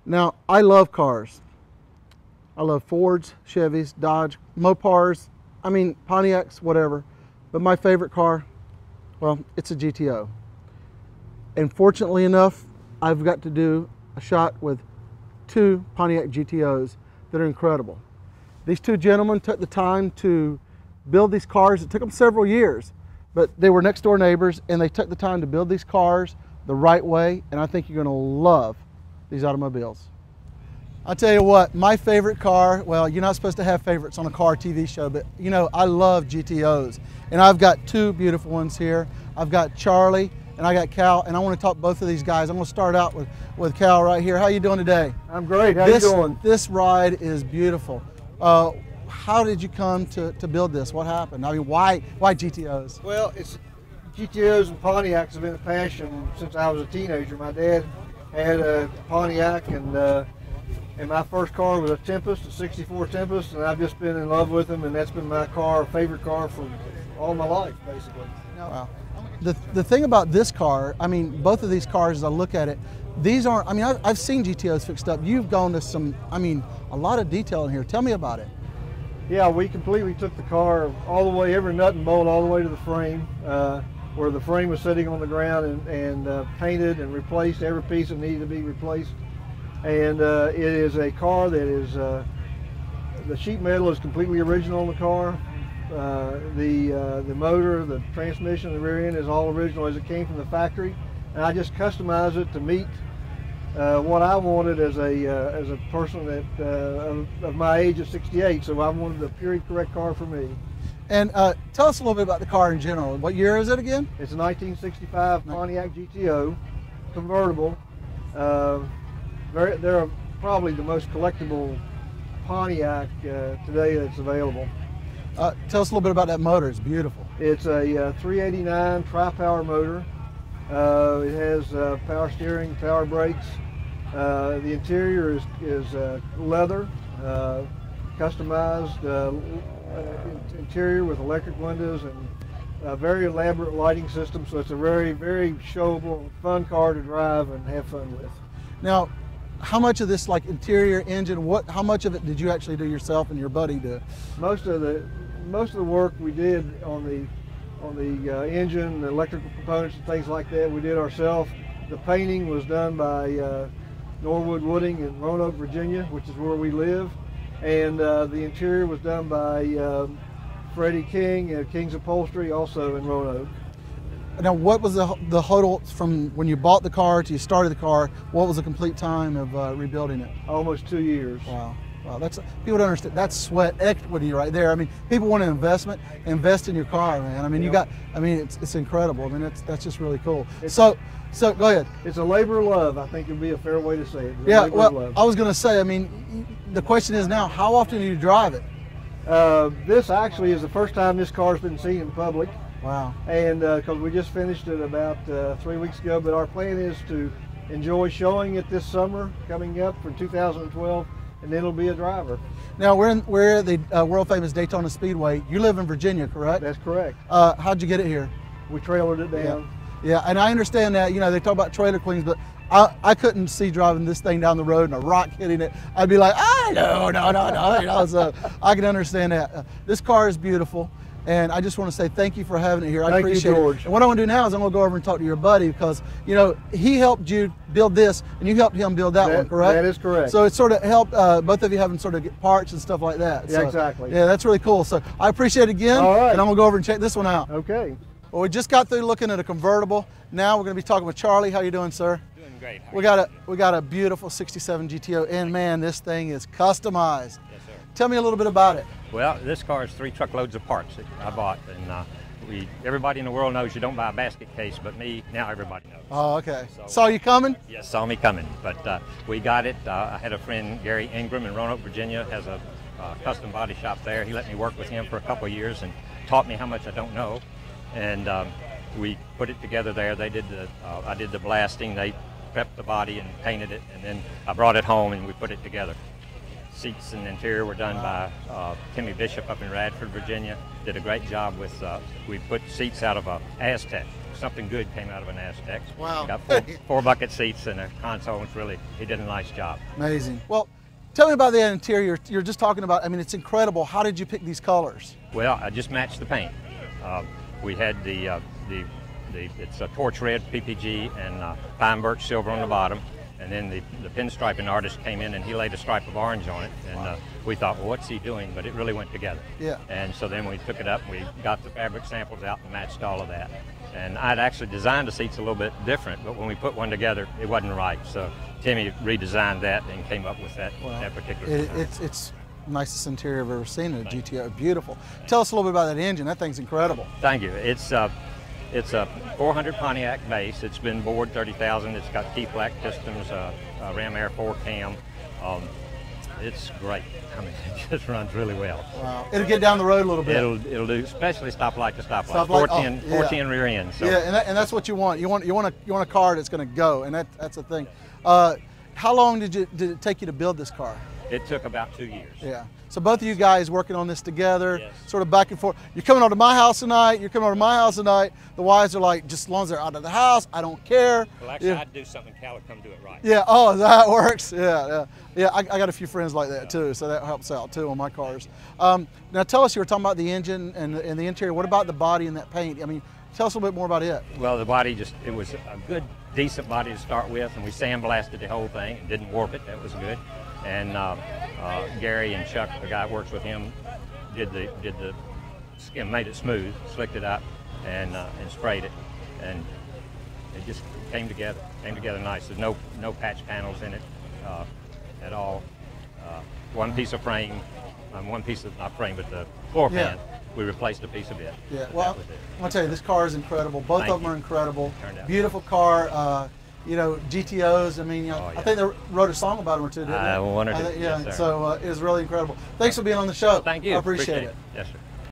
Now, I love cars. I love Fords, Chevys, Dodge, Mopars, I mean, Pontiacs, whatever. But my favorite car, well, it's a GTO. And fortunately enough, I've got to do a shot with two Pontiac GTOs that are incredible. These two gentlemen took the time to build these cars. It took them several years, but they were next door neighbors and they took the time to build these cars the right way, and I think you're going to love these automobiles. I'll tell you what, my favorite car, well, you're not supposed to have favorites on a car TV show, but you know, I love GTOs. And I've got two beautiful ones here. I've got Charlie and I got Cal, and I want to talk to both of these guys. I'm going to start out with Cal right here. How you doing today? I'm great. How you doing? This ride is beautiful. How did you come to build this? What happened? I mean, why GTOs? Well, GTOs and Pontiacs have been a passion since I was a teenager. My dad had a Pontiac, and my first car was a Tempest, a '64 Tempest, and I've just been in love with them, and that's been my favorite car for all my life, basically. Wow. The thing about this car, I mean, both of these cars, as I look at it, these aren't, I mean, I've seen GTOs fixed up. You've gone to some, I mean, a lot of detail in here. Tell me about it. Yeah, we completely took the car all the way, every nut and bolt, all the way to the frame, where the frame was sitting on the ground, and painted and replaced every piece that needed to be replaced. And it is a car that is, the sheet metal is completely original on the car. The motor, the transmission, the rear end is all original as it came from the factory, and I just customized it to meet what I wanted as a person that of my age of 68. So I wanted the period correct car for me. And tell us a little bit about the car in general. What year is it again? It's a 1965 Pontiac GTO convertible. They're probably the most collectible Pontiac today that's available. Tell us a little bit about that motor. It's beautiful. It's a 389 tri-power motor. It has power steering, power brakes. The interior is leather, customized interior with electric windows and a very elaborate lighting system. So it's a very, very showable, fun car to drive and have fun with. Now, how much of this, like interior, engine, how much of it did you actually do yourself and your buddy do? Most of the work we did on the engine, the electrical components and things like that, we did ourselves. The painting was done by Norwood Wooding in Roanoke, Virginia, which is where we live, and the interior was done by Freddie King at King's Upholstery, also in Roanoke. Now, what was the total from when you bought the car to you started the car? What was the complete time of rebuilding it? Almost 2 years. Wow. Wow, people don't understand. That's sweat equity right there. I mean, people want an investment. Invest in your car, man. I mean, it's incredible. I mean, that's just really cool. So go ahead. It's a labor of love. I think would be a fair way to say it. Yeah. Well, I was going to say. I mean, the question is now, how often do you drive it? This actually is the first time this car's been seen in public. Wow. And because we just finished it about 3 weeks ago, but our plan is to enjoy showing it this summer coming up for 2012, and then it'll be a driver. Now we're at the world famous Daytona Speedway. You live in Virginia, correct? That's correct. How'd you get it here? We trailered it down. Yeah, and I understand that, you know, they talk about trailer queens, but I couldn't see driving this thing down the road and a rock hitting it. I'd be like, no. You know, so I can understand that. This car is beautiful. And I just want to say thank you for having it here. I appreciate it. Thank you, George. And what I want to do now is I'm going to go over and talk to your buddy because, you know, he helped you build this and you helped him build that one, correct? That is correct. So it sort of helped both of you having sort of get parts and stuff like that. Yeah, so, exactly. Yeah, that's really cool. So I appreciate it again. All right. And I'm going to go over and check this one out. Okay. Well, we just got through looking at a convertible. Now we're going to be talking with Charlie. How you doing, sir? Doing great. We got a beautiful 67 GTO, and man, this thing is customized. Yes, sir. Tell me a little bit about it. Well, this car is 3 truckloads of parts that I bought, and everybody in the world knows you don't buy a basket case, but me, now everybody knows. Oh, okay. So, saw you coming? Yes, saw me coming, but we got it. I had a friend, Gary Ingram in Roanoke, Virginia, has a custom body shop there. He let me work with him for a couple of years and taught me how much I don't know, and we put it together there. They did I did the blasting, they prepped the body and painted it, and then I brought it home and we put it together. Seats and interior were done by Timmy Bishop up in Radford, Virginia. Did a great job with, we put seats out of a Aztec something good came out of an Aztec. Wow. Got four bucket seats and a console. He did a nice job. Amazing. Well, tell me about the interior. You're just talking about, I mean, it's incredible. How did you pick these colors? Well, I just matched the paint. We had it's a torch red PPG and pine birch silver on the bottom. And then the pinstriping artist came in and he laid a stripe of orange on it. And we thought, well, what's he doing? But it really went together. Yeah. And so then we took it up, we got the fabric samples out and matched all of that. And I'd actually designed the seats a little bit different, but when we put one together, it wasn't right. So Timmy redesigned that and came up with that particular design. It's nicest interior I've ever seen in a GTO. Beautiful. Tell us a little bit about that engine. That thing's incredible. Thank you. It's a 400 Pontiac base. It's been bored 30,000. It's got T-Flack pistons, Ram Air 4 cam. It's great. I mean, it just runs really well. Wow. It'll get down the road a little bit. It'll do, especially stoplight to stoplight. 410 rear end. So. Yeah, and that's what you want. You want a car that's going to go, and that's the thing. How long did it take you to build this car? It took about 2 years. Yeah. So both of you guys working on this together, yes. Sort of back and forth. You're coming over to my house tonight. You're coming over to my house tonight. The wives are like, just as long as they're out of the house, I don't care. Well, actually, I'd do something. Cal would come do it right. Yeah. Oh, that works. Yeah. I got a few friends like that too, so that helps out too on my cars. Now tell us, you were talking about the engine and the interior. What about the body and that paint? I mean, tell us a little bit more about it. Well, the body it was a good, decent body to start with, and we sandblasted the whole thing and didn't warp it. That was good. And Gary and Chuck, the guy who works with him, did the skin, made it smooth, slicked it up, and sprayed it, and it just came together nice. There's no patch panels in it at all. One piece of frame, one piece of, not frame, but the floor pan. We replaced a piece of it. Yeah. Well, I'm gonna tell you, this car is incredible. Both of them are incredible. Beautiful car. You know, GTOs. I mean, I think they wrote a song about them or two, didn't they? One or two. Yeah. Yes, so it was really incredible. Thanks for being on the show. Thank you. I appreciate it. Yes, sir.